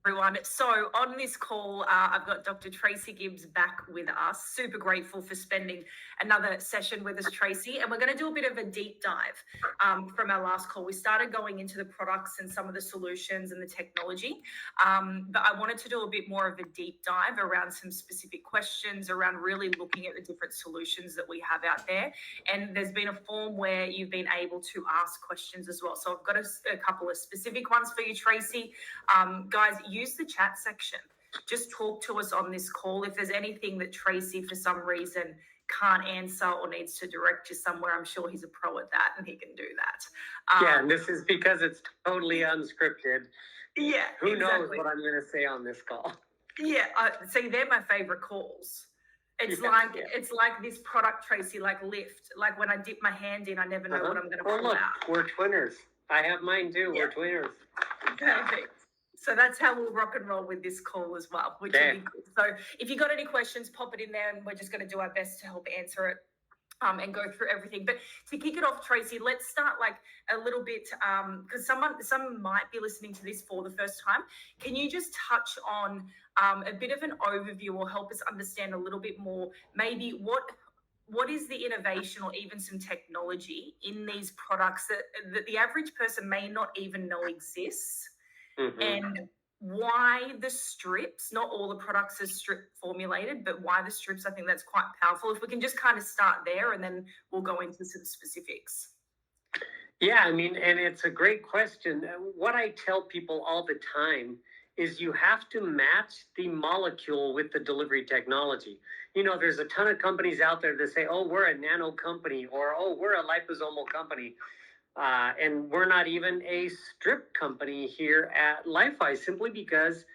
everyone. So on this call, I've got Dr. Tracy Gibbs back with us. Super grateful for spending another session with us, Tracy. And we're going to do a bit of a deep dive from our last call. We started going into the products and some of the solutions and the technology, but I wanted to do a bit more of a deep dive around some specific questions around really looking at the different solutions that we have out there. And there's been a form where you've been able to ask questions as well. So I've got a couple of specific ones for you, Tracy. Guys, use the chat section. Just talk to us on this call. If there's anything that Tracy, for some reason, can't answer or needs to direct you somewhere, I'm sure he's a pro at that and he can do that. Yeah, and this is because it's totally unscripted. Yeah, Who knows what I'm going to say on this call? Yeah, see, they're my favorite calls. It's like this product, Tracy, like Lift. Like when I dip my hand in, I never know what I'm going to pull out. We're twinners. I have mine too. Yeah. We're twinners. Perfect. So that's how we'll rock and roll with this call as well, which will be good. So if you got any questions, pop it in there and we're just going to do our best to help answer it and go through everything. But to kick it off, Tracy, let's start like a little bit, because some might be listening to this for the first time. Can you just touch on a bit of an overview or help us understand a little bit more, maybe what is the innovation or even some technology in these products that the average person may not even know exists? Mm-hmm. And why the strips? Not all the products are strip formulated, but why the strips? I think that's quite powerful. If we can just kind of start there and then we'll go into some specifics. Yeah, I mean, and it's a great question. What I tell people all the time is you have to match the molecule with the delivery technology. You know, there's a ton of companies out there that say, oh, we're a nano company, or, oh, we're a liposomal company. And we're not even a strip company here at LifeWise, simply because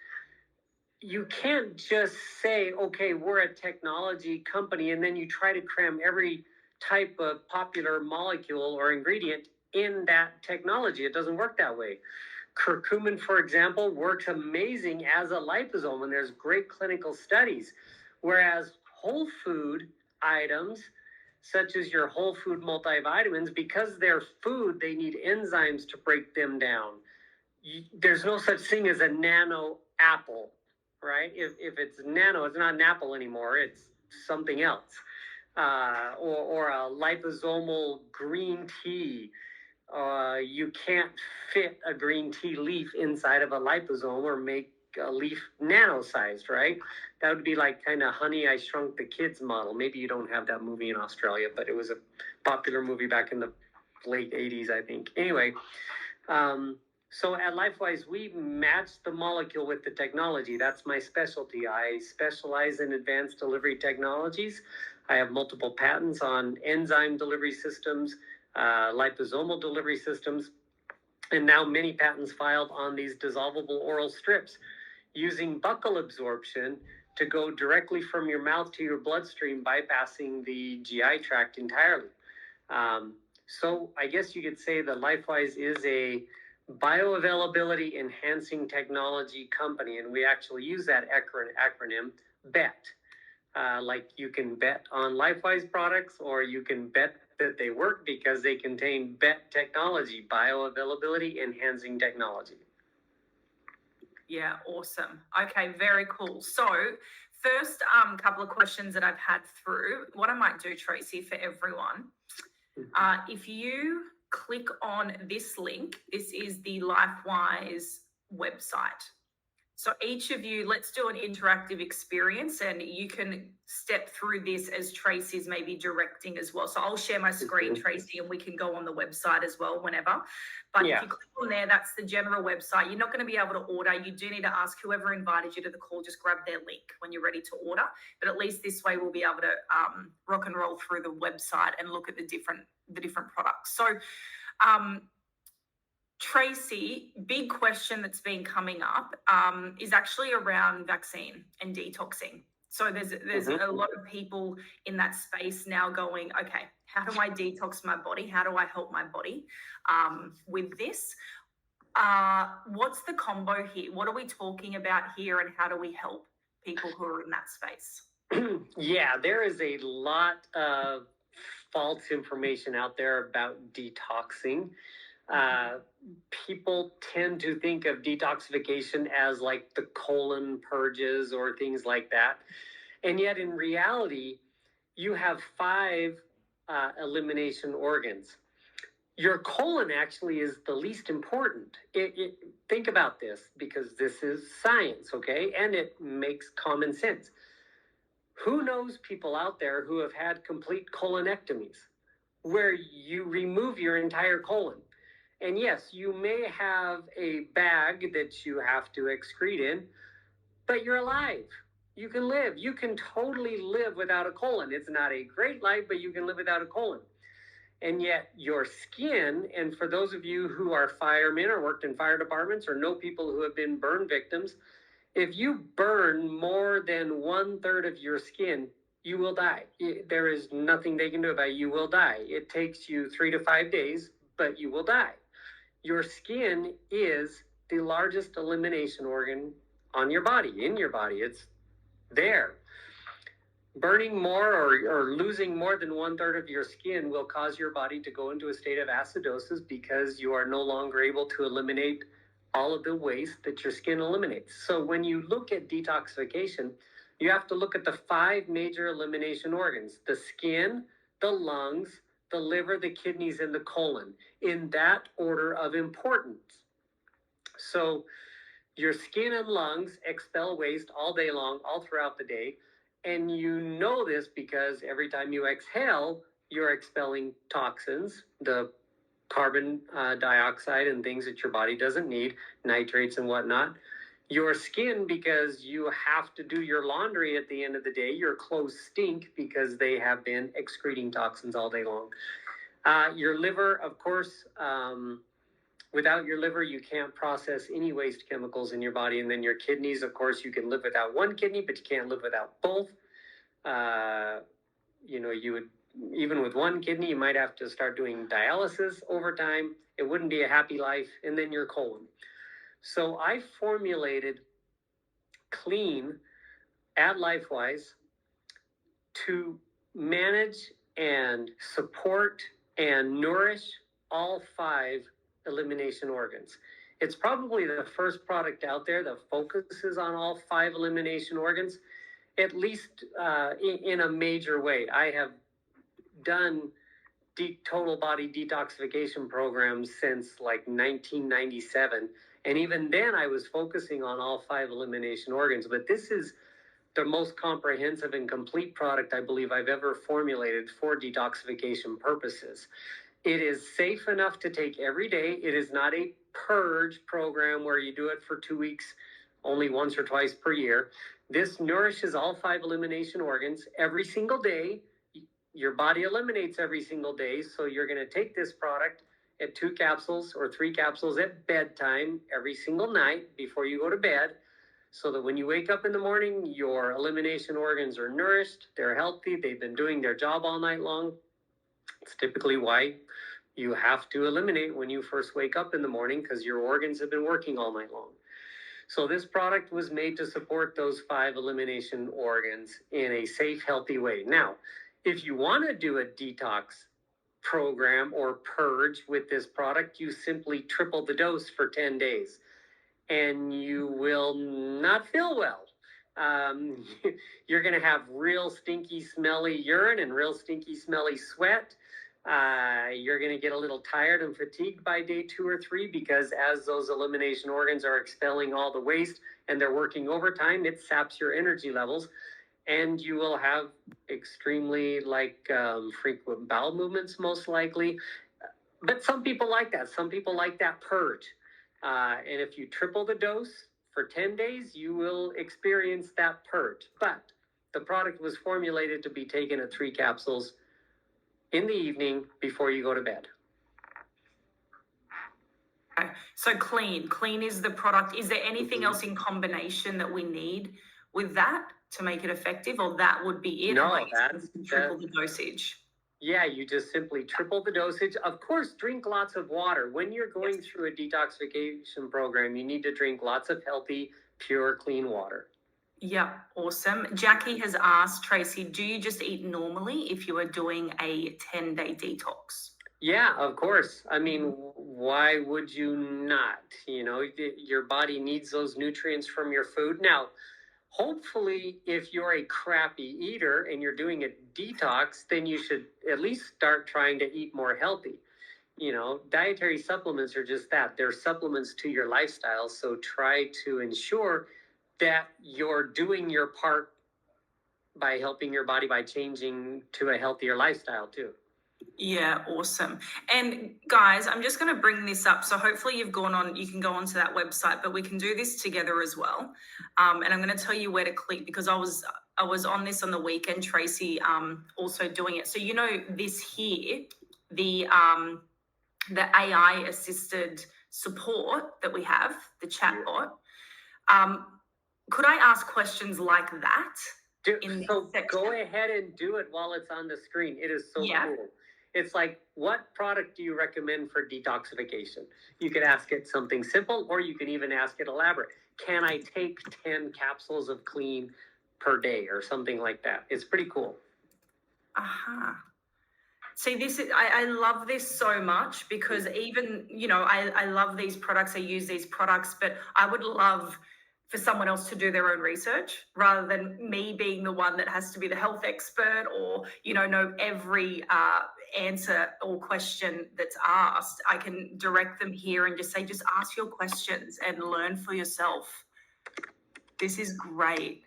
you can't just say, okay, we're a technology company, and then you try to cram every type of popular molecule or ingredient in that technology. It doesn't work that way. Curcumin, for example, works amazing as a liposome, and there's great clinical studies. Whereas whole food items, such as your whole food multivitamins, because they're food, they need enzymes to break them down. There's no such thing as a nano apple, right? If it's nano, it's not an apple anymore. It's something else. Or a liposomal green tea. You can't fit a green tea leaf inside of a liposome or make a leaf nano-sized, right? That would be like kind of Honey, I Shrunk the Kids model. Maybe you don't have that movie in Australia, but it was a popular movie back in the late 80s, I think. Anyway, so at LifeWise, we match the molecule with the technology. That's my specialty. I specialize in advanced delivery technologies. I have multiple patents on enzyme delivery systems, liposomal delivery systems, and now many patents filed on these dissolvable oral strips using buccal absorption to go directly from your mouth to your bloodstream, bypassing the GI tract entirely. So I guess you could say that LifeWise is a bioavailability enhancing technology company, and we actually use that acronym BET. Like you can bet on LifeWise products, or you can bet that they work because they contain BET technology, bioavailability enhancing technology. Yeah, awesome. Okay, very cool. So first couple of questions that I've had through, what I might do, Tracy, for everyone, if you click on this link, this is the LifeWise website. So each of you, let's do an interactive experience and you can step through this as Tracy's maybe directing as well. So I'll share my screen, Tracy, and we can go on the website as well whenever. But if you click on there, that's the general website. You're not going to be able to order. You do need to ask whoever invited you to the call, just grab their link when you're ready to order. But at least this way we'll be able to rock and roll through the website and look at the different products. So Tracy, big question that's been coming up is actually around vaccine and detoxing. So there's a lot of people in that space now going, okay, how do I detox my body? How do I help my body with this? What's the combo here? What are we talking about here, and how do we help people who are in that space? Yeah, there is a lot of false information out there about detoxing. People tend to think of detoxification as like the colon purges or things like that. And yet in reality, you have five elimination organs. Your colon actually is the least important. Think about this, because this is science, okay? And it makes common sense. Who knows people out there who have had complete colonectomies, where you remove your entire colon? And yes, you may have a bag that you have to excrete in, but you're alive. You can live. You can totally live without a colon. It's not a great life, but you can live without a colon. And yet your skin, and for those of you who are firemen or worked in fire departments or know people who have been burn victims, if you burn more than 1/3 of your skin, you will die. There is nothing they can do about it. You will die. It takes you 3 to 5 days, but you will die. Your skin is the largest elimination organ on your body, in your body. It's there. Burning more or losing more than 1/3 of your skin will cause your body to go into a state of acidosis, because you are no longer able to eliminate all of the waste that your skin eliminates. So when you look at detoxification, you have to look at the five major elimination organs: the skin, the lungs, the liver, the kidneys, and the colon, in that order of importance. So your skin and lungs expel waste all day long, all throughout the day. And you know this because every time you exhale, you're expelling toxins, the carbon dioxide and things that your body doesn't need, nitrates and whatnot. Your skin, because you have to do your laundry at the end of the day, your clothes stink because they have been excreting toxins all day long. Your liver, of course, without your liver, you can't process any waste chemicals in your body. And then your kidneys, of course, you can live without one kidney, but you can't live without both. You would, even with one kidney, you might have to start doing dialysis over time. It wouldn't be a happy life. And then your colon. So I formulated Clean at LifeWise to manage and support and nourish all five elimination organs. It's probably the first product out there that focuses on all five elimination organs, at least in a major way. I have done total body detoxification programs since like 1997. And even then I was focusing on all five elimination organs. But this is the most comprehensive and complete product I believe I've ever formulated for detoxification purposes. It is safe enough to take every day. It is not a purge program where you do it for 2 weeks, only once or twice per year. This nourishes all five elimination organs every single day. Your body eliminates every single day. So you're going to take this product at 2 capsules or 3 capsules at bedtime every single night before you go to bed, so that when you wake up in the morning, your elimination organs are nourished, they're healthy, they've been doing their job all night long. It's typically why you have to eliminate when you first wake up in the morning, because your organs have been working all night long. So this product was made to support those five elimination organs in a safe, healthy way. Now, if you want to do a detox program or purge with this product, you simply triple the dose for 10 days. And you will not feel well. You're going to have real stinky, smelly urine and real stinky, smelly sweat. You're going to get a little tired and fatigued by day 2 or 3, because as those elimination organs are expelling all the waste and they're working overtime, it saps your energy levels. And you will have extremely frequent bowel movements, most likely. But some people like that. Some people like that purge. And if you triple the dose for 10 days, you will experience that purge. But the product was formulated to be taken at 3 capsules in the evening before you go to bed. Okay. So clean is the product. Is there anything else in combination that we need with that to make it effective, or that would be it? No, that's triple the dosage. Yeah, you just simply triple the dosage. Of course, drink lots of water. When you're going through a detoxification program, you need to drink lots of healthy, pure, clean water. Yeah, awesome. Jackie has asked, Tracy, do you just eat normally if you are doing a 10-day detox? Yeah, of course. I mean, why would you not? You know, your body needs those nutrients from your food. Now, hopefully, if you're a crappy eater and you're doing a detox, then you should at least start trying to eat more healthy. You know, dietary supplements are just that. They're supplements to your lifestyle. So try to ensure that you're doing your part by helping your body by changing to a healthier lifestyle too. Yeah, awesome. And guys, I'm just going to bring this up. So hopefully you can go onto that website, but we can do this together as well. And I'm going to tell you where to click because I was on this on the weekend, Tracy, also doing it. So, you know, this here, the AI assisted support that we have, the chatbot, could I ask questions like that? Go ahead and do it while it's on the screen. It is so cool. It's like, what product do you recommend for detoxification? You could ask it something simple, or you can even ask it elaborate. Can I take 10 capsules of clean per day or something like that? It's pretty cool. See, I love this so much because even, you know, I love these products. I use these products, but I would love for someone else to do their own research rather than me being the one that has to be the health expert or, you know every answer or question that's asked. I can direct them here and just say, just ask your questions and learn for yourself. This is great.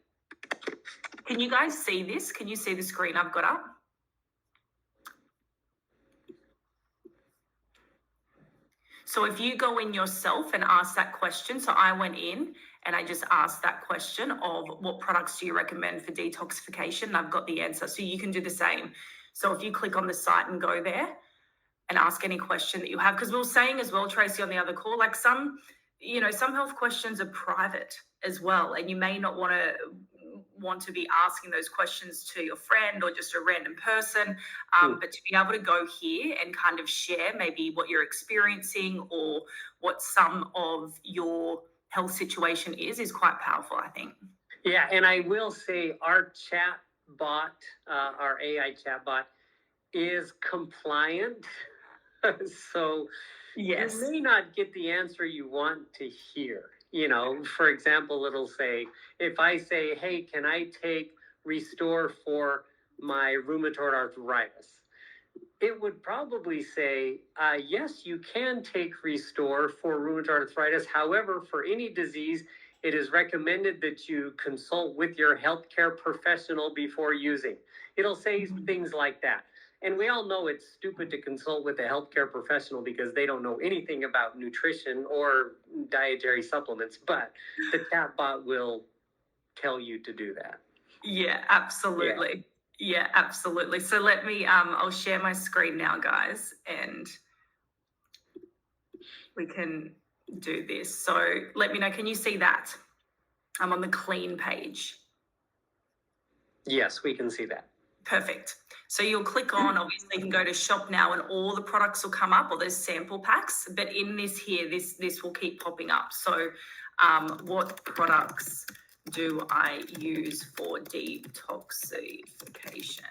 Can you guys see this? Can you see the screen I've got up? So if you go in yourself and ask that question, so I went in and I just asked that question of what products do you recommend for detoxification? And I've got the answer. So you can do the same. So if you click on the site and go there and ask any question that you have, because we were saying as well, Tracy, on the other call, like some health questions are private as well. And you may not want to be asking those questions to your friend or just a random person, but to be able to go here and kind of share maybe what you're experiencing or what some of your health situation is quite powerful, I think. Yeah, and I will say our chat bot, our AI chat bot, is compliant. So yes, you may not get the answer you want to hear. You know, for example, it'll say, if I say, hey, can I take Restore for my rheumatoid arthritis? It would probably say, yes, you can take Restore for rheumatoid arthritis. However, for any disease, it is recommended that you consult with your healthcare professional before using. It'll say things like that. And we all know it's stupid to consult with a healthcare professional because they don't know anything about nutrition or dietary supplements, but the chatbot will tell you to do that. Yeah, absolutely. Yeah, absolutely. So let me, I'll share my screen now, guys, and we can do this. So let me know, can you see that? I'm on the clean page. Yes, we can see that. Perfect. So you'll click on, obviously you can go to shop now and all the products will come up, or there's sample packs, but in this here, this will keep popping up. So what products do I use for detoxification?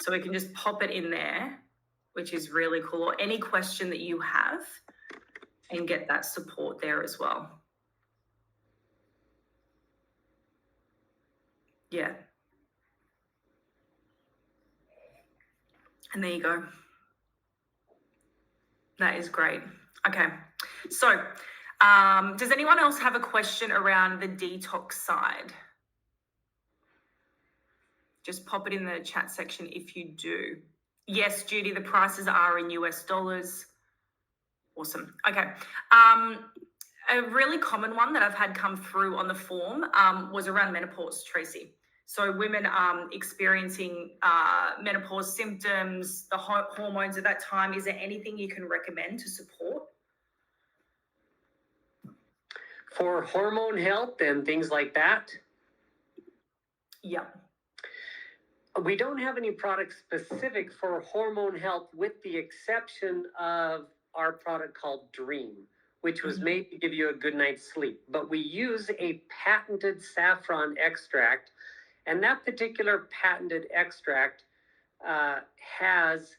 So we can just pop it in there, which is really cool, or any question that you have and get that support there as well. Yeah. And there you go. That is great. Okay. So does anyone else have a question around the detox side? Just pop it in the chat section if you do. Yes, Judy, the prices are in US dollars. Awesome. Okay. A really common one that I've had come through on the form was around menopause, Tracy. So women experiencing menopause symptoms, the hormones at that time, is there anything you can recommend to support? For hormone health and things like that? Yeah. We don't have any products specific for hormone health with the exception of our product called Dream, which was made to give you a good night's sleep. But we use a patented saffron extract, and that particular patented extract has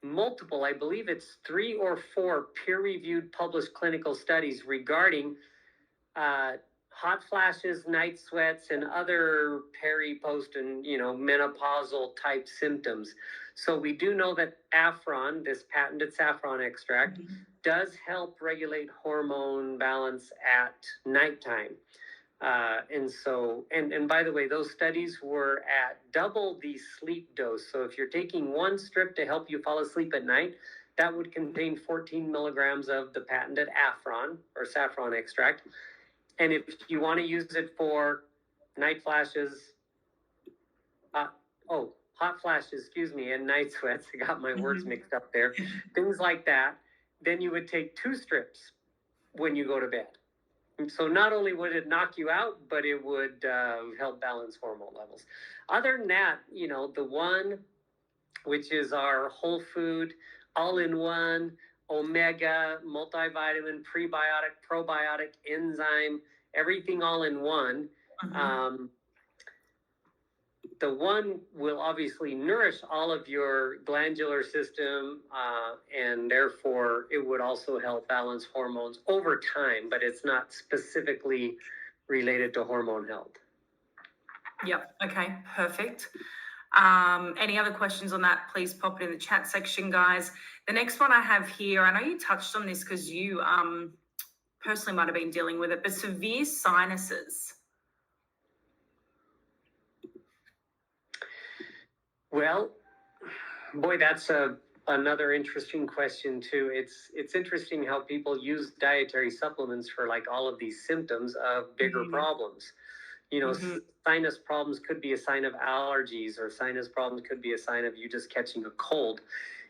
multiple, I believe it's 3 or 4 peer-reviewed published clinical studies regarding hot flashes, night sweats, and other peri, post, and menopausal type symptoms. So we do know that Afron, this patented saffron extract, does help regulate hormone balance at nighttime. And by the way, those studies were at double the sleep dose. So if you're taking one strip to help you fall asleep at night, that would contain 14 milligrams of the patented Afron or saffron extract. And if you want to use it for night flashes, hot flashes, and night sweats, I got my words mixed up there, things like that, then you would take 2 strips when you go to bed. And so not only would it knock you out, but it would help balance hormone levels. Other than that, the one, which is our whole food, all-in-one, omega, multivitamin, prebiotic, probiotic, enzyme, everything all in one. The one will obviously nourish all of your glandular system, and therefore it would also help balance hormones over time, but it's not specifically related to hormone health. Yep. Okay, perfect. Any other questions on that, please pop it in the chat section, guys. The next one I have here, I know you touched on this because you personally might have been dealing with it, but severe sinuses. Well, boy, that's another interesting question too. It's interesting how people use dietary supplements for like all of these symptoms of bigger problems. Sinus problems could be a sign of allergies, or sinus problems could be a sign of you just catching a cold.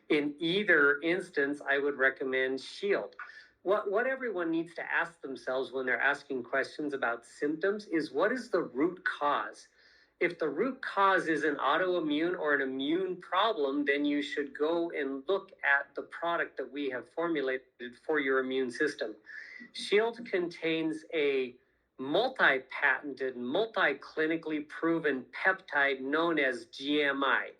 In either instance, I would recommend Shield. What everyone needs to ask themselves when they're asking questions about symptoms is, what is the root cause? If the root cause is an autoimmune or an immune problem, then you should go and look at the product that we have formulated for your immune system. Shield contains a multi-patented, multi-clinically proven peptide known as GMI.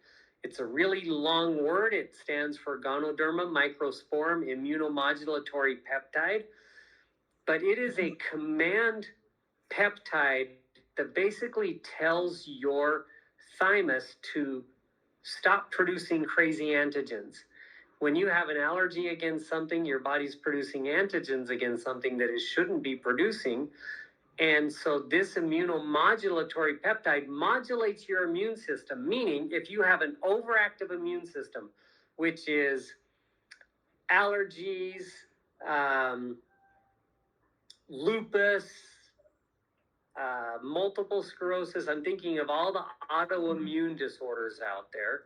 It's a really long word. It stands for Ganoderma microsporum immunomodulatory peptide, but it is a command peptide that basically tells your thymus to stop producing crazy antigens. When you have an allergy against something, your body's producing antigens against something that it shouldn't be producing. And so this immunomodulatory peptide modulates your immune system, meaning if you have an overactive immune system, which is allergies, lupus, multiple sclerosis, I'm thinking of all the autoimmune disorders out there,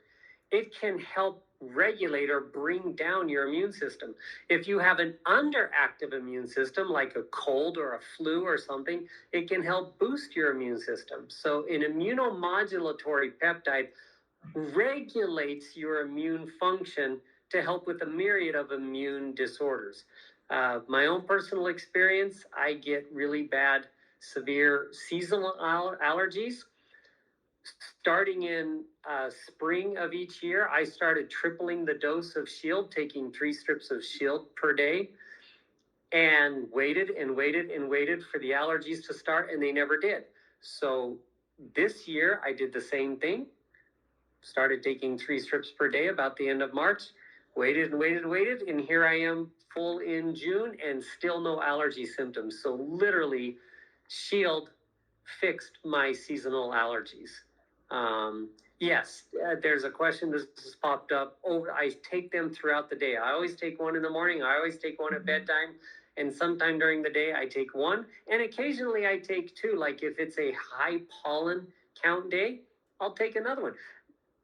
it can help regulate or bring down your immune system. If you have an underactive immune system, like a cold or a flu or something, it can help boost your immune system. So an immunomodulatory peptide regulates your immune function to help with a myriad of immune disorders. My own personal experience, I get really bad, severe seasonal allergies. Starting in spring of each year, I started tripling the dose of Shield, taking 3 strips of Shield per day, and waited for the allergies to start, and they never did. So this year, I did the same thing, started taking 3 strips per day about the end of March, waited, and here I am full in June, and still no allergy symptoms. So literally, Shield fixed my seasonal allergies. Yes, there's a question that has popped up. I take them throughout the day. I always take one in the morning. I always take one at bedtime. And sometime during the day, I take one. And occasionally I take 2. Like if it's a high pollen count day, I'll take another one.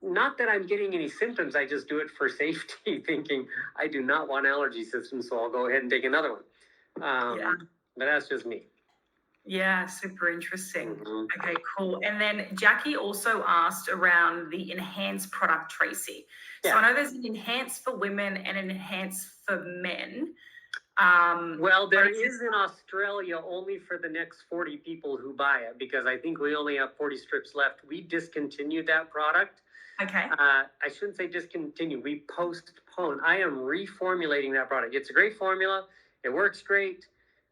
Not that I'm getting any symptoms. I just do it for safety, thinking I do not want allergy symptoms, so I'll go ahead and take another one. But that's just me. Yeah, super interesting. Okay, cool. And then Jackie also asked around the enhanced product, Tracy. So I know there's an enhanced for women and an enhanced for men. Well, there is in Australia only for the next 40 people who buy it, because I think we only have 40 strips left. We discontinued that product. Okay. I shouldn't say discontinue. We postpone. I am reformulating that product. It's a great formula. It works great.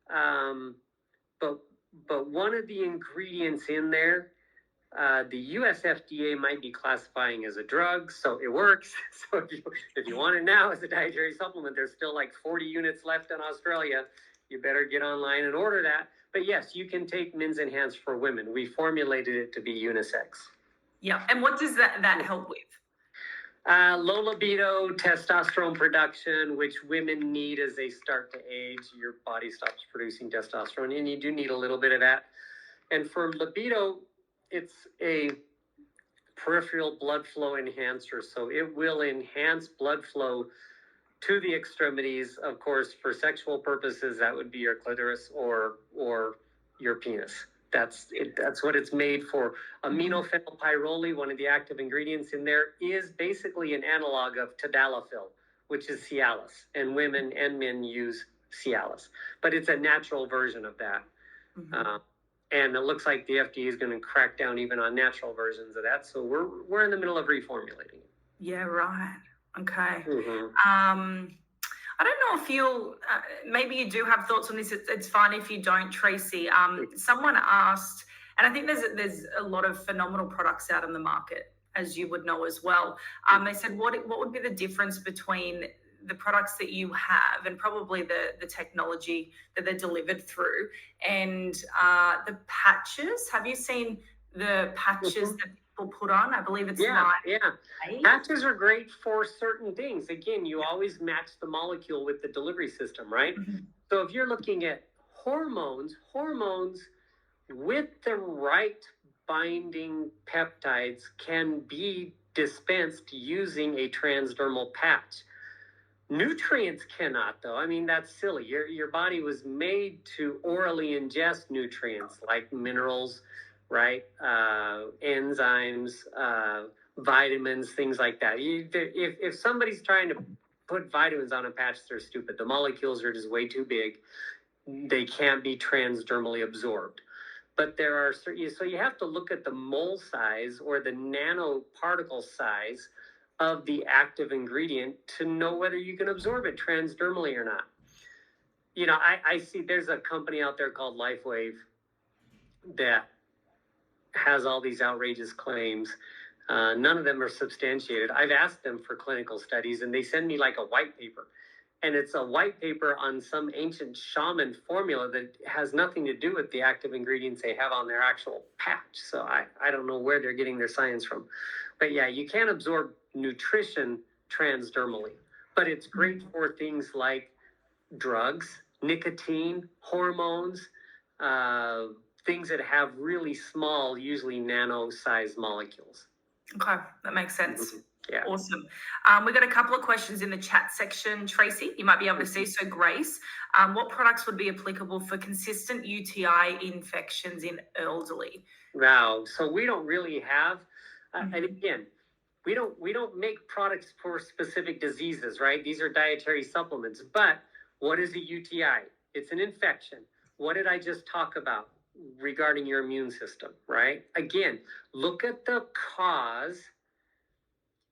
But one of the ingredients in there, the US FDA might be classifying as a drug, so it works. So if you want it now as a dietary supplement, there's still like 40 units left in Australia. You better get online and order that. But yes, you can take Men's Enhanced for women. We formulated it to be unisex. Yeah. And what does that help with? Low libido, testosterone production, which women need as they start to age. Your body stops producing testosterone, and you do need a little bit of that. And for libido, it's a peripheral blood flow enhancer. So it will enhance blood flow to the extremities. Of course, for sexual purposes, that would be your clitoris or your penis. That's what it's made for. Aminophenylpyrrole, one of the active ingredients in there, is basically an analog of tadalafil, which is Cialis, and women and men use Cialis, but it's a natural version of that. And it looks like the FDA is going to crack down even on natural versions of that. So we're in the middle of reformulating it. Yeah, right. Okay. I don't know if you'll, maybe you do have thoughts on this. It's fine if you don't, Tracy. Someone asked, and I think there's a lot of phenomenal products out in the market, as you would know as well. They said, what would be the difference between the products that you have and probably the technology that they're delivered through and the patches? Have you seen the patches that people put on? I believe it's Patches are great for certain things. Again, you always match the molecule with the delivery system, right? So if you're looking at hormones with the right binding peptides can be dispensed using a transdermal patch. Nutrients cannot, though. I mean, that's silly. Your body was made to orally ingest nutrients like minerals, right? Enzymes, vitamins, things like that. If somebody's trying to put vitamins on a patch, they're stupid. The molecules are just way too big. They can't be transdermally absorbed. But there are certain, so you have to look at the mole size or the nanoparticle size of the active ingredient to know whether you can absorb it transdermally or not. You know, I see there's a company out there called LifeWise that has all these outrageous claims. None of them are substantiated. I've asked them for clinical studies and they send me like a white paper. And it's a white paper on some ancient shaman formula that has nothing to do with the active ingredients they have on their actual patch. So I don't know where they're getting their science from. But yeah, you can absorb nutrition transdermally. But it's great for things like drugs, nicotine, hormones, things that have really small, usually nano-sized molecules. Okay, that makes sense. Yeah. Awesome. We got a couple of questions in the chat section. Tracy, you might be able to see. So Grace, what products would be applicable for consistent UTI infections in elderly? Wow. So we don't really have, and again, we don't make products for specific diseases, right? These are dietary supplements. But what is a UTI? It's an infection. What did I just talk about regarding your immune system, right? Again, look at the cause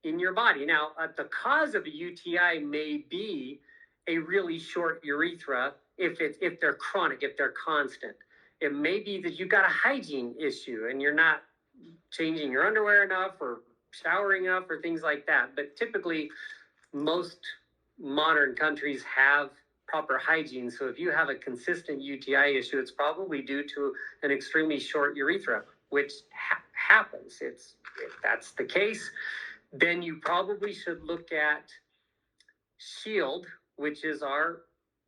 in your body. Now, the cause of a UTI may be a really short urethra if they're chronic, if they're constant. It may be that you've got a hygiene issue and you're not changing your underwear enough or showering enough or things like that. But typically, most modern countries have proper hygiene. So if you have a consistent UTI issue, it's probably due to an extremely short urethra, which happens. If that's the case, then you probably should look at Shield, which is our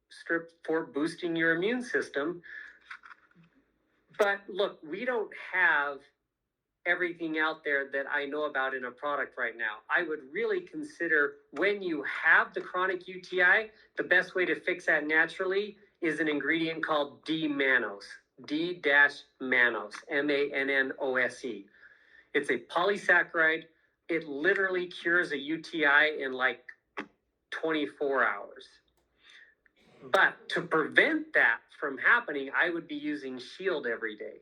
strip for boosting your immune system. But look, we don't have everything out there that I know about in a product right now. I would really consider when you have the chronic UTI, the best way to fix that naturally is an ingredient called D-mannose, D-mannose, M-A-N-N-O-S-E. It's a polysaccharide. It literally cures a UTI in like 24 hours. But to prevent that from happening, I would be using Shield every day.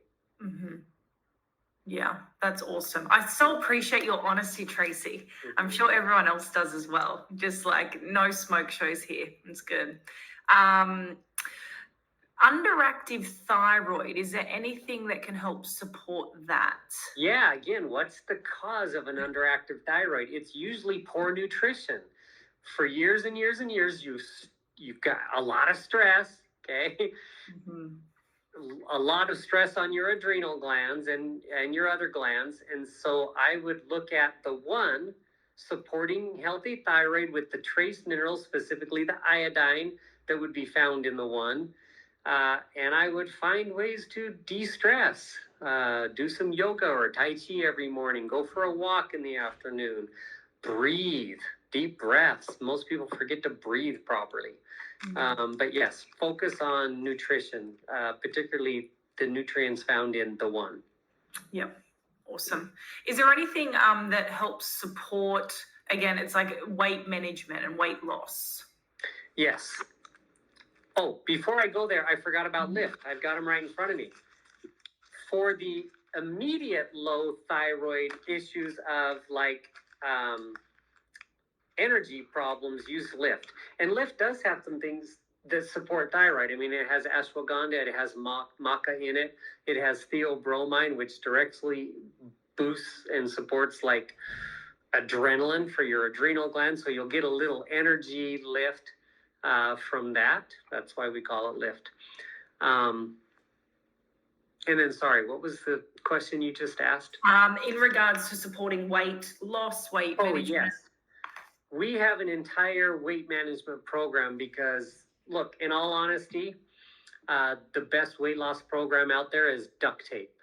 Yeah, that's awesome. I so appreciate your honesty, Tracy. I'm sure everyone else does as well. Just like no smoke shows here. It's good. Um, Underactive thyroid, is there anything that can help support that? Yeah, again, what's the cause of an underactive thyroid? It's usually poor nutrition. For years and years and years, you've got a lot of stress, okay? Mhm. A lot of stress on your adrenal glands and your other glands. And so I would look at the one supporting healthy thyroid with the trace minerals, specifically the iodine that would be found in the one. And I would find ways to de-stress, do some yoga or Tai Chi every morning, go for a walk in the afternoon, breathe, deep breaths. Most people forget to breathe properly. But yes, focus on nutrition, particularly the nutrients found in the one. Yep. Awesome. Is there anything that helps support, again, it's like weight management and weight loss? Yes. Oh, before I go there, I forgot about lift. I've got them right in front of me. For the immediate low thyroid issues of like energy problems, use lift. And lift does have some things that support thyroid. I mean, it has ashwagandha, it has maca in it, it has theobromine, which directly boosts and supports like adrenaline for your adrenal glands. So you'll get a little energy lift from that. That's why we call it lift. And then, sorry, what was the question you just asked? In regards to supporting weight loss, weight management. Yes. We have an entire weight management program because, look, in all honesty, the best weight loss program out there is duct tape.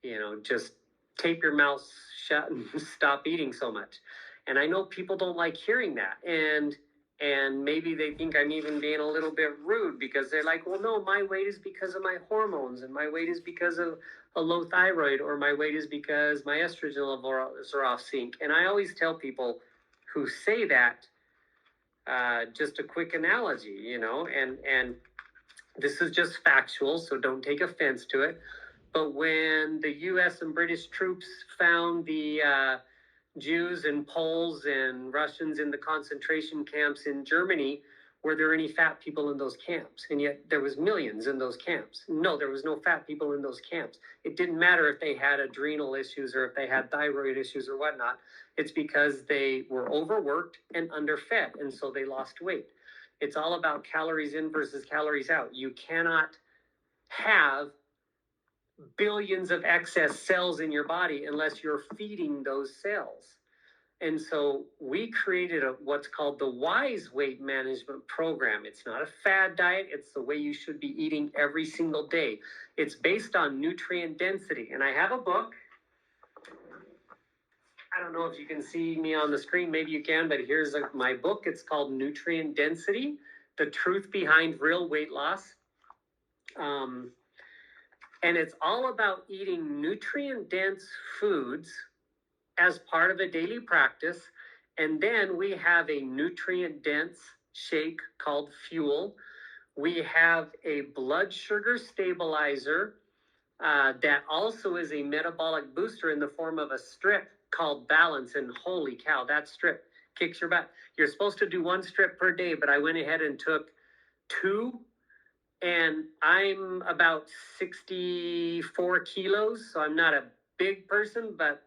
You know, just tape your mouth shut and stop eating so much. And I know people don't like hearing that. And maybe they think I'm even being a little bit rude because they're like, well, no, my weight is because of my hormones, and my weight is because of a low thyroid, or my weight is because my estrogen levels are off sync. And I always tell people who say that, just a quick analogy, you know, and this is just factual, so don't take offense to it. But when the U.S. and British troops found the Jews and Poles and Russians in the concentration camps in Germany, were there any fat people in those camps? And yet there was millions in those camps. No, there was no fat people in those camps. It didn't matter if they had adrenal issues or if they had thyroid issues or whatnot. It's because they were overworked and underfed, and so they lost weight. It's all about calories in versus calories out. You cannot have billions of excess cells in your body unless you're feeding those cells. And so we created what's called the WISE weight management program. It's not a fad diet. It's the way you should be eating every single day. It's based on nutrient density. And I have a book. I don't know if you can see me on the screen. Maybe you can, but here's my book. It's called Nutrient Density, The Truth Behind Real Weight Loss. And it's all about eating nutrient-dense foods as part of a daily practice. And then we have a nutrient-dense shake called Fuel. We have a blood sugar stabilizer that also is a metabolic booster in the form of a strip called Balance. And holy cow, that strip kicks your butt. You're supposed to do one strip per day, but I went ahead and took 2. And I'm about 64 kilos, so I'm not a big person, but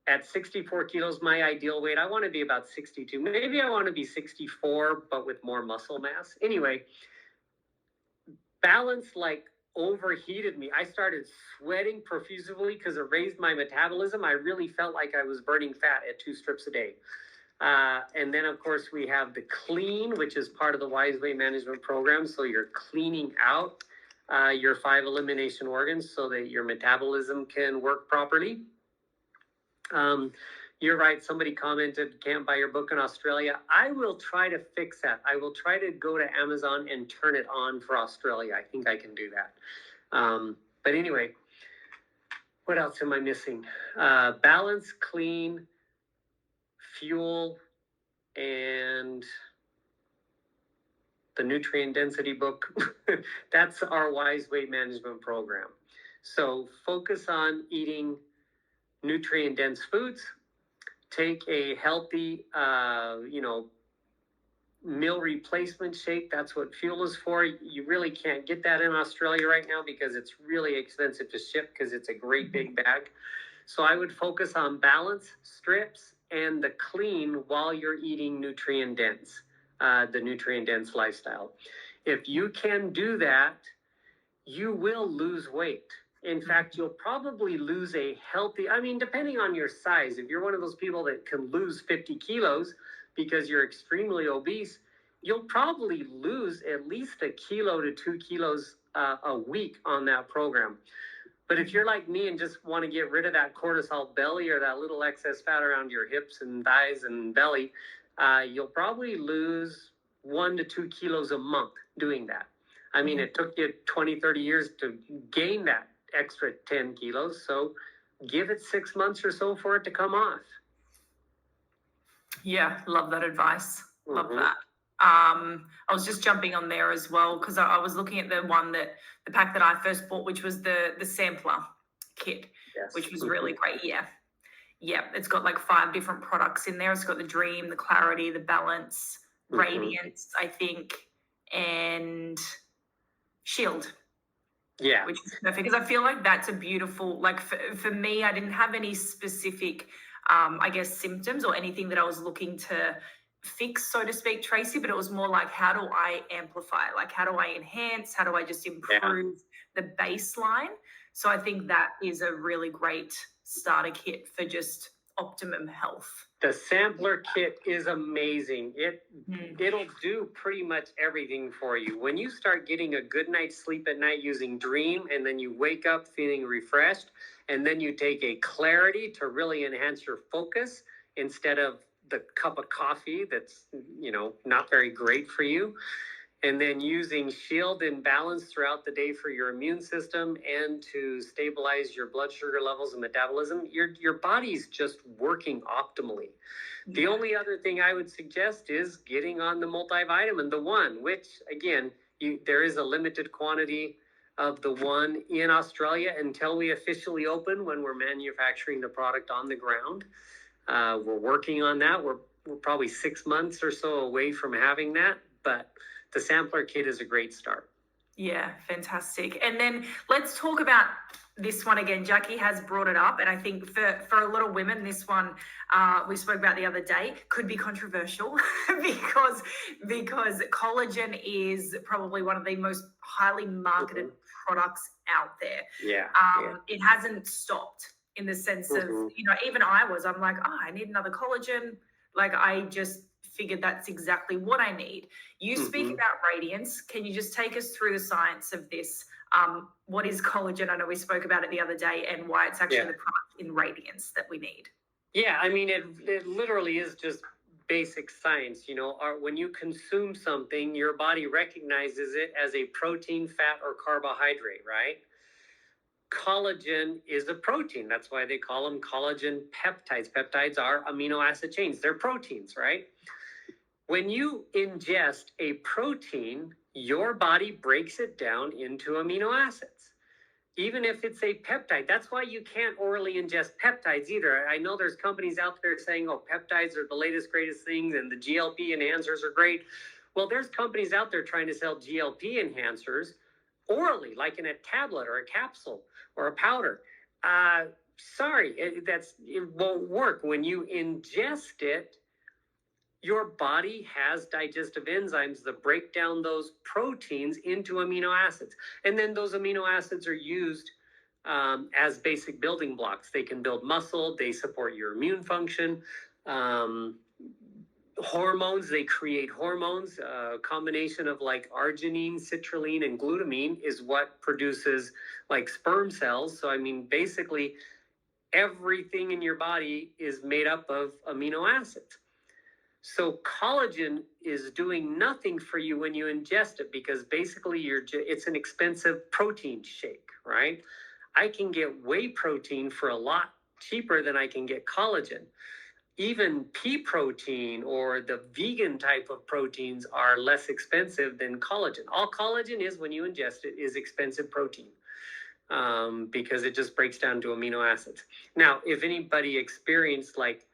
at 64 kilos, my ideal weight, I want to be about 62. Maybe I want to be 64, but with more muscle mass. Anyway, Balance like overheated me. I started sweating profusely because it raised my metabolism. I really felt like I was burning fat at 2 strips a day. And then, of course, we have the Clean, which is part of the Wise Weight Management Program. So you're cleaning out your 5 elimination organs so that your metabolism can work properly. You're right. Somebody commented, can't buy your book in Australia. I will try to fix that. I will try to go to Amazon and turn it on for Australia. I think I can do that. But anyway, what else am I missing? Balance, Clean, Fuel, and the nutrient density book. That's our Wise Weight Management program. So focus on eating nutrient dense foods. Take a healthy, meal replacement shake. That's what fuel is for. You really can't get that in Australia right now because it's really expensive to ship because it's a great big bag. So I would focus on balance, strips, and the clean while you're eating nutrient dense, the nutrient dense lifestyle. If you can do that, you will lose weight. In fact, you'll probably lose a healthy, I mean, depending on your size, if you're one of those people that can lose 50 kilos because you're extremely obese, you'll probably lose at least 1 kilo to 2 kilos a week on that program. But if you're like me and just want to get rid of that cortisol belly or that little excess fat around your hips and thighs and belly, you'll probably lose 1 to 2 kilos a month doing that. I mean, it took you 20, 30 years to gain that extra 10 kilos. So give it 6 months or so for it to come off. Yeah, love that advice. Love that. I was just jumping on there as well because I was looking at the pack that I first bought, which was the sampler kit, which was really great. Yeah, it's got like 5 different products in there. It's got the Dream, the Clarity, the Balance, Radiance, I think, and Shield. Yeah, which is perfect because I feel like that's a beautiful, like for me, I didn't have any specific I guess symptoms or anything that I was looking to fix, so to speak, Tracy, but it was more like, how do I amplify? Like, how do I enhance? How do I just improve the baseline? So I think that is a really great starter kit for just optimum health. The sampler kit is amazing. It'll do pretty much everything for you. When you start getting a good night's sleep at night using Dream, and then you wake up feeling refreshed, and then you take a Clarity to really enhance your focus instead of the cup of coffee that's, not very great for you. And then using Shield and Balance throughout the day for your immune system and to stabilize your blood sugar levels and metabolism, your body's just working optimally. The only other thing I would suggest is getting on the multivitamin, the One, which again, there is a limited quantity of the One in Australia until we officially open, when we're manufacturing the product on the ground. We're working on that. We're probably 6 months or so away from having that, but the sampler kit is a great start. Yeah, fantastic. And then let's talk about this one again. Jackie has brought it up, and I think for a lot of women, this one we spoke about the other day could be controversial because collagen is probably one of the most highly marketed products out there. It hasn't stopped in the sense of, even I'm like, I need another collagen. Like, I just figured that's exactly what I need. You speak about radiance. Can you just take us through the science of this? What is collagen? I know we spoke about it the other day, and why it's actually the product in radiance that we need. Yeah, I mean, it literally is just basic science. When you consume something, your body recognizes it as a protein, fat, or carbohydrate, right? Collagen is a protein. That's why they call them collagen peptides. Peptides are amino acid chains. They're proteins, right? When you ingest a protein, your body breaks it down into amino acids. Even if it's a peptide, that's why you can't orally ingest peptides either. I know there's companies out there saying, peptides are the latest, greatest things, and the GLP enhancers are great. Well, there's companies out there trying to sell GLP enhancers orally, like in a tablet or a capsule or a powder. Sorry, it won't work. When you ingest it, your body has digestive enzymes that break down those proteins into amino acids. And then those amino acids are used as basic building blocks. They can build muscle. They support your immune function. Hormones, they create hormones. A combination of like arginine, citrulline, and glutamine is what produces like sperm cells. So, I mean, basically everything in your body is made up of amino acids. So collagen is doing nothing for you when you ingest it, because basically it's an expensive protein shake, right? I can get whey protein for a lot cheaper than I can get collagen. Even pea protein or the vegan type of proteins are less expensive than collagen. All collagen is when you ingest it is expensive protein. because it just breaks down to amino acids. Now, if anybody experienced like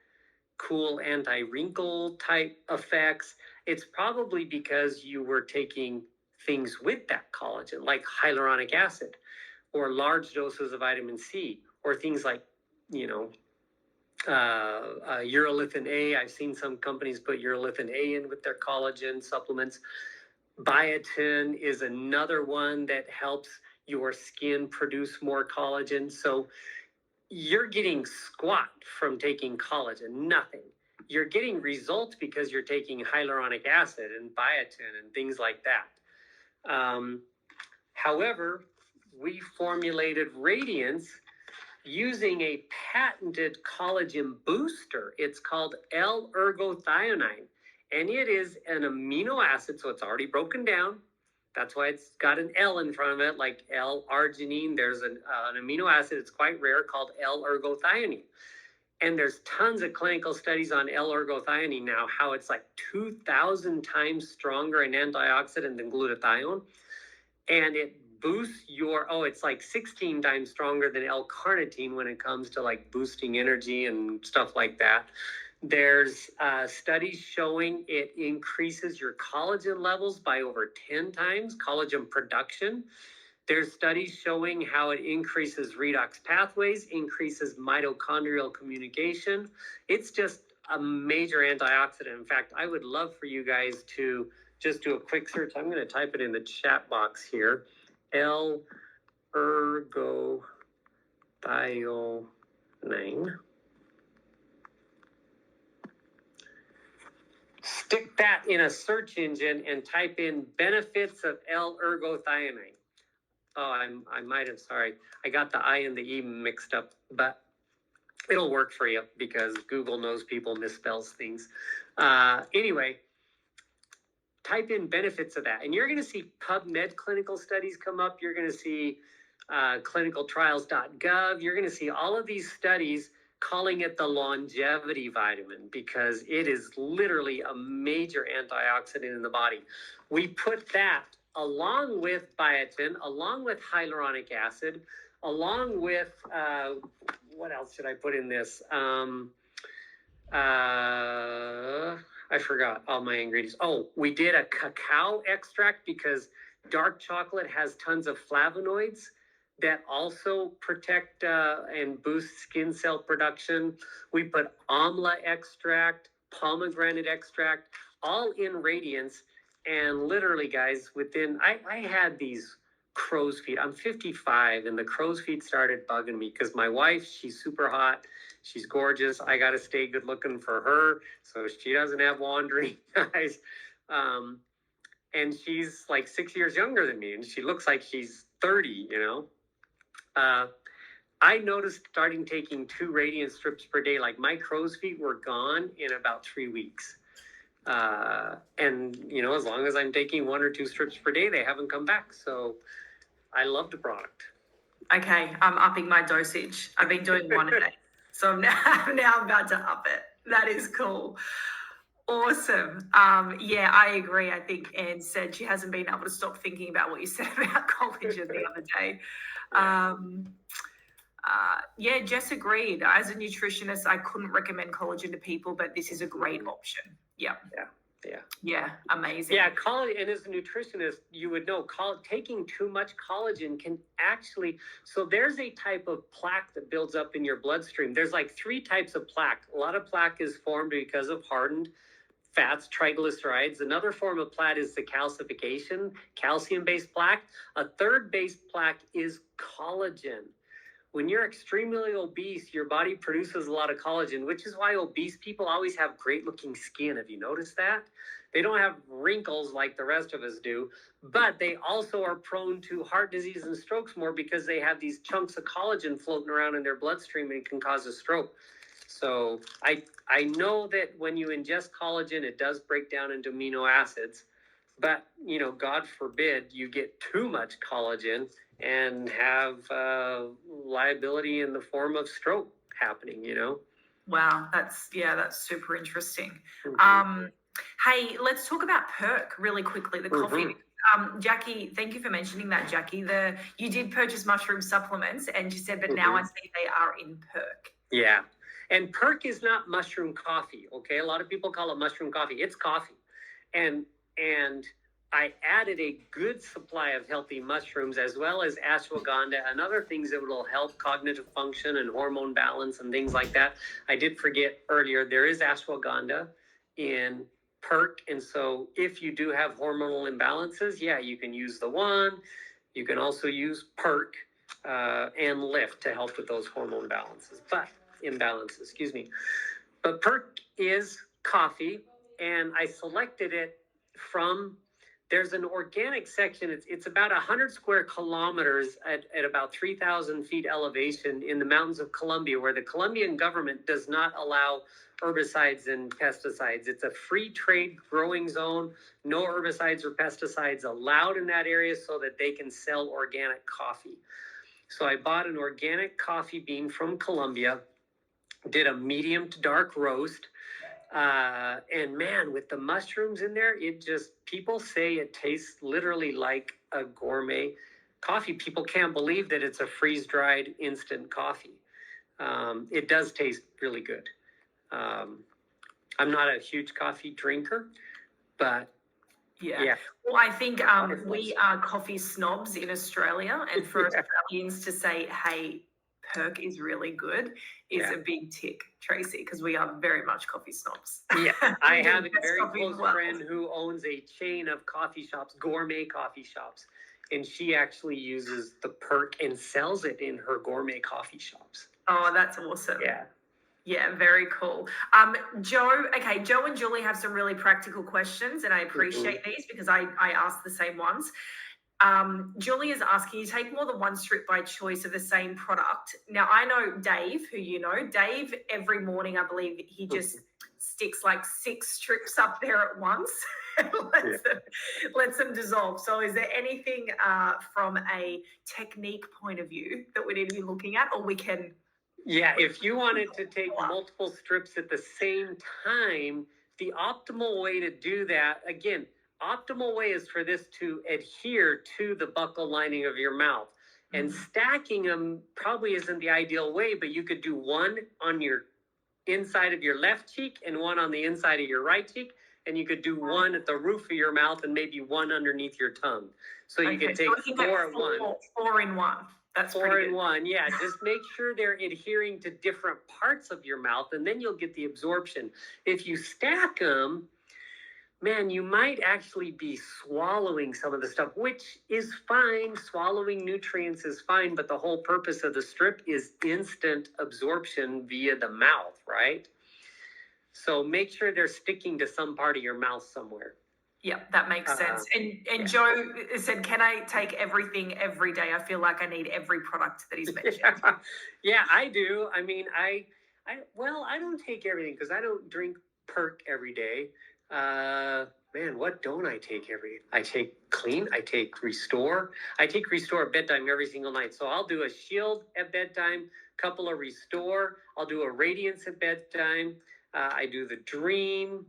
cool anti-wrinkle type effects, it's probably because you were taking things with that collagen, like hyaluronic acid or large doses of vitamin C, or things like, urolithin A. I've seen some companies put urolithin A in with their collagen supplements. Biotin is another one that helps your skin produce more collagen. So you're getting squat from taking collagen, nothing. You're getting results because you're taking hyaluronic acid and biotin and things like that. However, we formulated Radiance using a patented collagen booster. It's called L-ergothioneine, and it is an amino acid, so it's already broken down. That's why it's got an L in front of it, like L-arginine. There's an amino acid, it's quite rare, called L-ergothioneine. And there's tons of clinical studies on L-ergothioneine now, how it's like 2,000 times stronger an antioxidant than glutathione. And it boosts it's like 16 times stronger than L-carnitine when it comes to like boosting energy and stuff like that. There's studies showing it increases your collagen levels by over 10 times, collagen production. There's studies showing how it increases redox pathways, increases mitochondrial communication. It's just a major antioxidant. In fact, I would love for you guys to just do a quick search. I'm going to type it in the chat box here. L-ergothioneine. Stick that in a search engine and type in benefits of L-ergothioneine. Oh, I might have, sorry. I got the I and the E mixed up, but it'll work for you because Google knows people misspells things. Anyway, type in benefits of that, and you're going to see PubMed clinical studies come up. You're going to see clinicaltrials.gov. You're going to see all of these studies calling it the longevity vitamin because it is literally a major antioxidant in the body. We put that along with biotin, along with hyaluronic acid, along with, what else should I put in this? I forgot all my ingredients. Oh, we did a cacao extract because dark chocolate has tons of flavonoids that also protect and boost skin cell production. We put amla extract, pomegranate extract, all in Radiance. And literally, guys, I had these crow's feet. I'm 55 and the crow's feet started bugging me because my wife, she's super hot. She's gorgeous. I got to stay good looking for her so she doesn't have wandering eyes. And she's like 6 years younger than me and she looks like she's 30, I noticed starting taking 2 Radiant strips per day, like my crow's feet were gone in about 3 weeks. And as long as I'm taking 1 or 2 strips per day, they haven't come back. So I love the product. Okay, I'm upping my dosage. I've been doing 1 a day. So now I'm about to up it. That is cool. Awesome. Yeah, I agree. I think Anne said she hasn't been able to stop thinking about what you said about collagen the other day. Yeah, Jess agreed. As a nutritionist, I couldn't recommend collagen to people, but this is a great option. Yeah. Yeah, amazing. Yeah, collagen, and as a nutritionist, you would know taking too much collagen can actually, so there's a type of plaque that builds up in your bloodstream. There's like 3 types of plaque. A lot of plaque is formed because of hardened fats, triglycerides. Another form of plaque is the calcification, calcium-based plaque. A third base plaque is collagen. When you're extremely obese, your body produces a lot of collagen, which is why obese people always have great looking skin. Have you noticed that? They don't have wrinkles like the rest of us do, but they also are prone to heart disease and strokes more because they have these chunks of collagen floating around in their bloodstream and it can cause a stroke. So I know that when you ingest collagen, it does break down into amino acids, but God forbid you get too much collagen and have liability in the form of stroke happening, Wow, that's super interesting. Mm-hmm. Hey, let's talk about Perk really quickly, the coffee. Mm-hmm. Jackie, thank you for mentioning that, Jackie. You did purchase mushroom supplements, and you said, but now I see they are in perk. Yeah. And perk is not mushroom coffee, okay? A lot of people call it mushroom coffee. It's coffee. And I added a good supply of healthy mushrooms as well as ashwagandha and other things that will help cognitive function and hormone balance and things like that. I did forget earlier, there is ashwagandha in perk. And so if you do have hormonal imbalances, yeah, you can use the one. You can also use perk and lift to help with those hormone imbalances, excuse me. But perk is coffee, and I selected it from, there's an organic section. It's about 100 square kilometers at about 3,000 feet elevation in the mountains of Colombia, where the Colombian government does not allow herbicides and pesticides. It's a free trade growing zone. No herbicides or pesticides allowed in that area so that they can sell organic coffee. So I bought an organic coffee bean from Colombia, did a medium to dark roast. And man, with the mushrooms in there, people say it tastes literally like a gourmet coffee. People can't believe that it's a freeze-dried instant coffee. It does taste really good. I'm not a huge coffee drinker, but yeah. Well, I think we are coffee snobs in Australia, and for Australians to say, hey, perk is really good is a big tick, Tracy, because we are very much coffee snobs. Yeah, I have a very close friend who owns a chain of coffee shops, gourmet coffee shops, and she actually uses the perk and sells it in her gourmet coffee shops. Oh, that's awesome. Yeah. Yeah, very cool. Joe and Julie have some really practical questions, and I appreciate these because I asked the same ones. Julie is asking, you take more than one strip by choice of the same product. Now, I know Dave, who you know. Dave, every morning, I believe he just sticks like 6 strips up there at once and lets them dissolve. So is there anything from a technique point of view that we need to be looking at, or we can... Yeah, if you wanted to take multiple strips at the same time, the optimal way to do that, again, optimal way is for this to adhere to the buccal lining of your mouth. And stacking them probably isn't the ideal way, but you could do one on your inside of your left cheek and one on the inside of your right cheek. And you could do one at the roof of your mouth and maybe one underneath your tongue. So you could take 4 at one. 4 in 1. That's 4 in 1. Yeah, just make sure they're adhering to different parts of your mouth, and then you'll get the absorption. If you stack them, man, you might actually be swallowing some of the stuff, which is fine. Swallowing nutrients is fine, but the whole purpose of the strip is instant absorption via the mouth, right? So make sure they're sticking to some part of your mouth somewhere. Yeah, that makes sense. And Joe said, can I take everything every day? I feel like I need every product that he's mentioned. Yeah, I do. I mean, I don't take everything because I don't drink perk every day. Man, what don't I take every day? I take clean. I take restore. I take restore at bedtime every single night. So I'll do a shield at bedtime, couple of restore. I'll do a radiance at bedtime. I do the dream.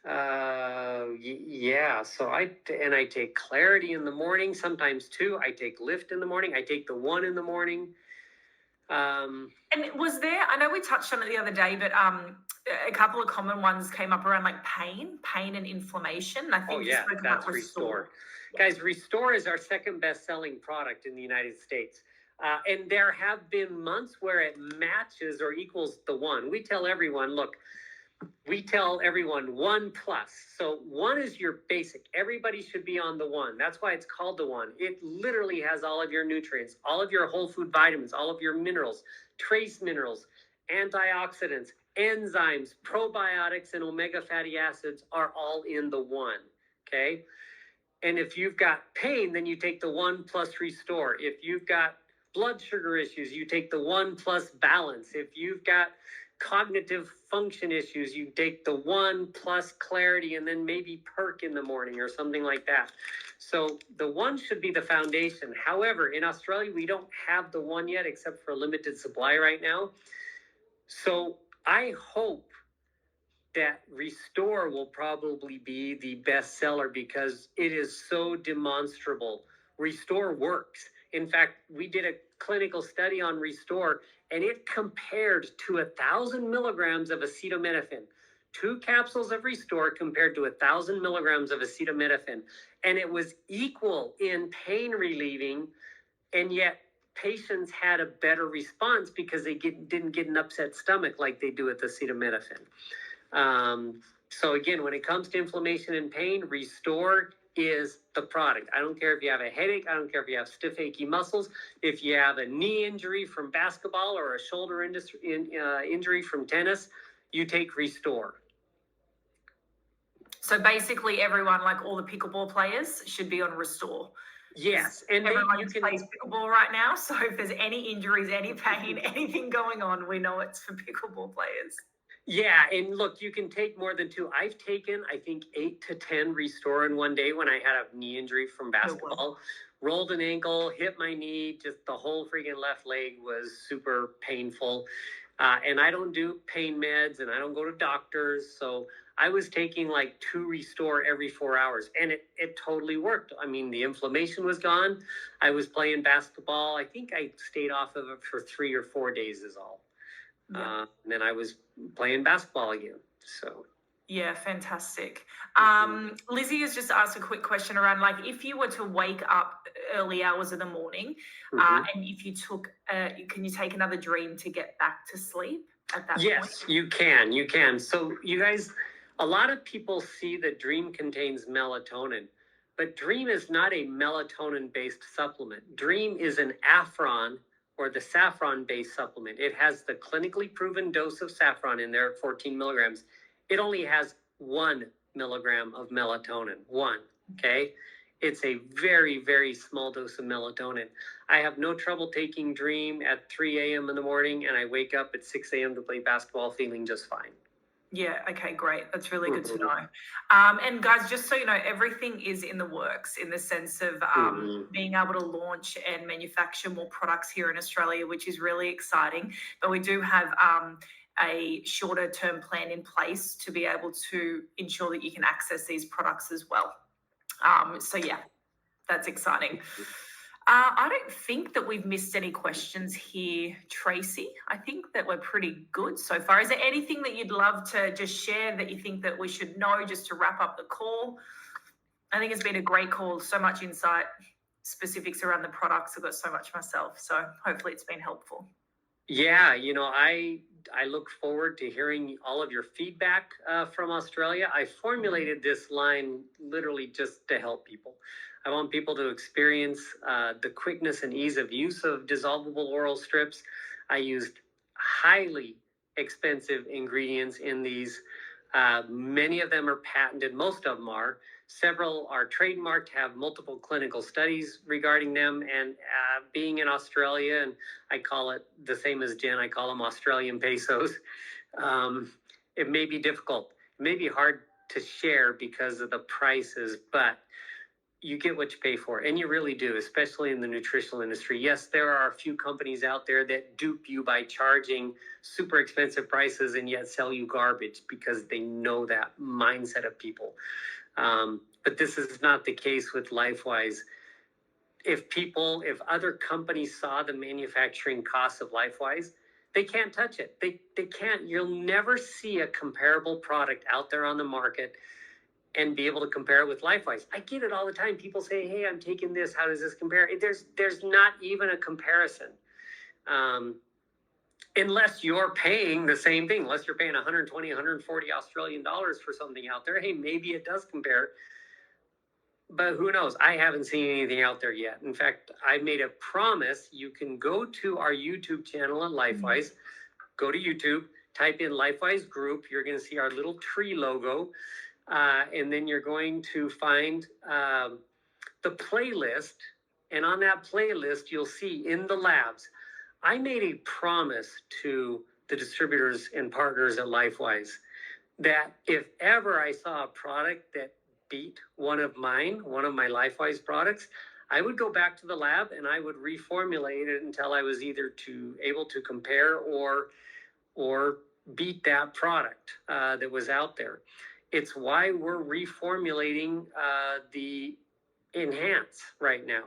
So I take clarity in the morning, sometimes 2. I take lift in the morning. I take the 1 in the morning. And was there, I know we touched on it the other day, but a couple of common ones came up around like pain and inflammation. I think that's Restore. Guys, Restore is our second best-selling product in the United States. And there have been months where it matches or equals the 1. We tell everyone, 1+. So 1 is your basic. Everybody should be on the 1. That's why it's called the 1. It literally has all of your nutrients, all of your whole food vitamins, all of your minerals, trace minerals, antioxidants, enzymes, probiotics, and omega fatty acids are all in the 1. Okay. And if you've got pain, then you take the 1 plus Restore. If you've got blood sugar issues, you take the 1 plus Balance. If you've got cognitive function issues, you take the 1 plus Clarity and then maybe perk in the morning or something like that. So the 1 should be the foundation. However, in Australia, we don't have the 1 yet, except for a limited supply right now. So I hope that Restore will probably be the best seller because it is so demonstrable. Restore works. In fact, we did a clinical study on Restore, and it compared to 1,000 milligrams of acetaminophen. 2 capsules of Restore compared to 1,000 milligrams of acetaminophen. And it was equal in pain relieving, and yet patients had a better response because they didn't get an upset stomach like they do with acetaminophen. So again, when it comes to inflammation and pain, Restore is the product. I don't care if you have a headache. I don't care if you have stiff, achy muscles. If you have a knee injury from basketball or a shoulder injury from tennis, you take Restore. So basically everyone, like all the pickleball players, should be on Restore. Yes, and everyone just plays pickleball right now. So if there's any injuries, any pain, anything going on, we know it's for pickleball players. Yeah, and look, you can take more than 2. I've taken, I think, 8 to 10 Restore in one day when I had a knee injury from basketball. Oh, wow. Rolled an ankle, hit my knee, just the whole freaking left leg was super painful. And I don't do pain meds and I don't go to doctors. So I was taking like 2 Restore every 4 hours, and it totally worked. I mean, the inflammation was gone. I was playing basketball. I think I stayed off of it for 3 or 4 days is all. Yeah. And then I was playing basketball again. So yeah, fantastic. Lizzie has just asked a quick question around, like, if you were to wake up early hours of the morning, and if you took, can you take another dream to get back to sleep at that point? Yes, you can. So you guys, a lot of people see that Dream contains melatonin, but Dream is not a melatonin-based supplement. Dream is an Afron or the saffron-based supplement. It has the clinically proven dose of saffron in there at 14 milligrams. It only has 1 milligram of melatonin, 1, okay? It's a very, very small dose of melatonin. I have no trouble taking Dream at 3 a.m. in the morning, and I wake up at 6 a.m. to play basketball feeling just fine. Yeah, okay, great. That's really good to know. And guys, just so you know, everything is in the works in the sense of being able to launch and manufacture more products here in Australia, which is really exciting. But we do have a shorter term plan in place to be able to ensure that you can access these products as well. So yeah, that's exciting. I don't think that we've missed any questions here, Tracy. I think that we're pretty good so far. Is there anything that you'd love to just share that you think that we should know just to wrap up the call? I think it's been a great call. So much insight, specifics around the products. I've got so much myself. So hopefully it's been helpful. Yeah, I look forward to hearing all of your feedback from Australia. I formulated this line literally just to help people. I want people to experience the quickness and ease of use of dissolvable oral strips. I used highly expensive ingredients in these. Many of them are patented. Most of them are. Several are trademarked, have multiple clinical studies regarding them. And being in Australia, and I call it the same as Jen, I call them Australian pesos. It may be difficult. It may be hard to share because of the prices, but you get what you pay for, and you really do, especially in the nutritional industry. Yes, there are a few companies out there that dupe you by charging super expensive prices and yet sell you garbage because they know that mindset of people. But this is not the case with LifeWise. If other companies saw the manufacturing costs of LifeWise, they can't touch it. They can't. You'll never see a comparable product out there on the market and be able to compare it with LifeWise. I get it all the time. People say, hey, I'm taking this. How does this compare? There's not even a comparison. Unless you're paying the same thing, unless you're paying 120, 140 Australian dollars for something out there, hey, maybe it does compare. But who knows? I haven't seen anything out there yet. In fact, I made a promise. You can go to our YouTube channel at LifeWise, go to YouTube, type in LifeWise Group. You're going to see our little tree logo. And then you're going to find the playlist. And on that playlist, you'll see in the labs. I made a promise to the distributors and partners at LifeWise that if ever I saw a product that beat one of my LifeWise products, I would go back to the lab and I would reformulate it until I was either able to compare or beat that product that was out there. It's why we're reformulating the Enhance right now.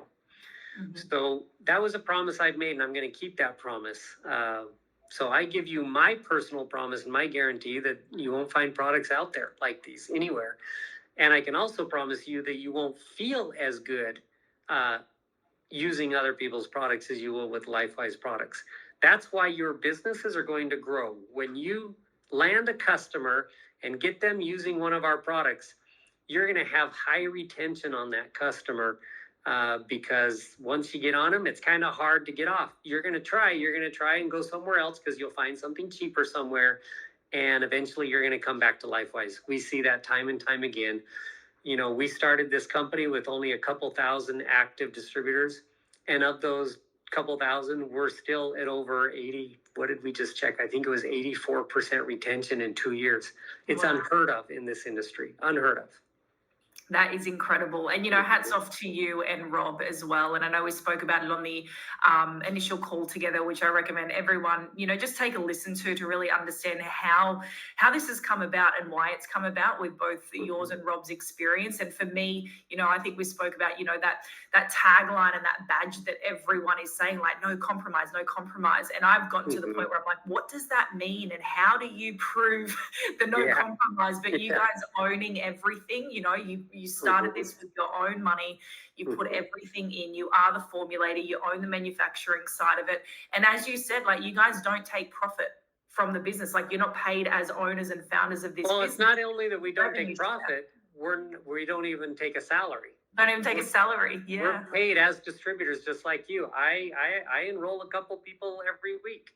So that was a promise I've made, and I'm going to keep that promise. So I give you my personal promise and my guarantee that you won't find products out there like these anywhere. And I can also promise you that you won't feel as good using other people's products as you will with LifeWise products. That's why your businesses are going to grow. When you land a customer and get them using one of our products, you're going to have high retention on that customer because once you get on them, it's kind of hard to get off. You're going to try and go somewhere else because you'll find something cheaper somewhere. And eventually you're going to come back to LifeWise. We see that time and time again. You know, we started this company with only a couple thousand active distributors. And of those couple thousand, we're still at over 80. What did we just check? I think it was 84% retention in 2 years. It's unheard of in this industry. Unheard of. That is incredible. And, you know, hats off to you and Rob as well. And I know we spoke about it on the initial call together, which I recommend everyone, you know, just take a listen to really understand how this has come about and why it's come about with both yours and Rob's experience. And for me, you know, I think we spoke about, you know, that tagline and that badge that everyone is saying, like, no compromise, no compromise. And I've gotten to the point where I'm like, what does that mean? And how do you prove the no compromise? But you guys owning everything, you know, you started this with your own money. You put everything in. You are the formulator. You own the manufacturing side of it. And as you said, like, you guys don't take profit from the business. Like, you're not paid as owners and founders of this business. Well, it's not only that we don't take profit, we don't even take a salary. Don't even take a salary. Yeah. We're paid as distributors, just like you. I enroll a couple people every week.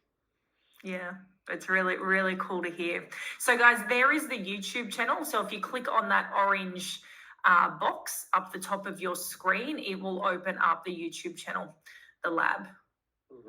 Yeah, it's really, really cool to hear. So, guys, there is the YouTube channel. So if you click on that orange box up the top of your screen, it will open up the YouTube channel, the lab,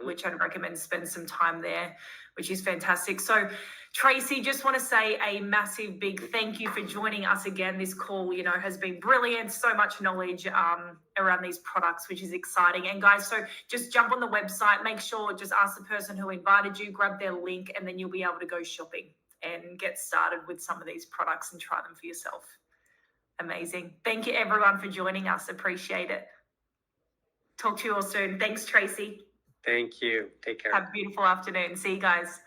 which I'd recommend spend some time there, which is fantastic. So Tracy, just want to say a massive big thank you for joining us again. This call, you know, has been brilliant. So much knowledge around these products, which is exciting. And guys, so just jump on the website, make sure, just ask the person who invited you, grab their link, and then you'll be able to go shopping and get started with some of these products and try them for yourself. Amazing. Thank you everyone for joining us. Appreciate it. Talk to you all soon. Thanks, Tracy. Thank you. Take care. Have a beautiful afternoon. See you guys.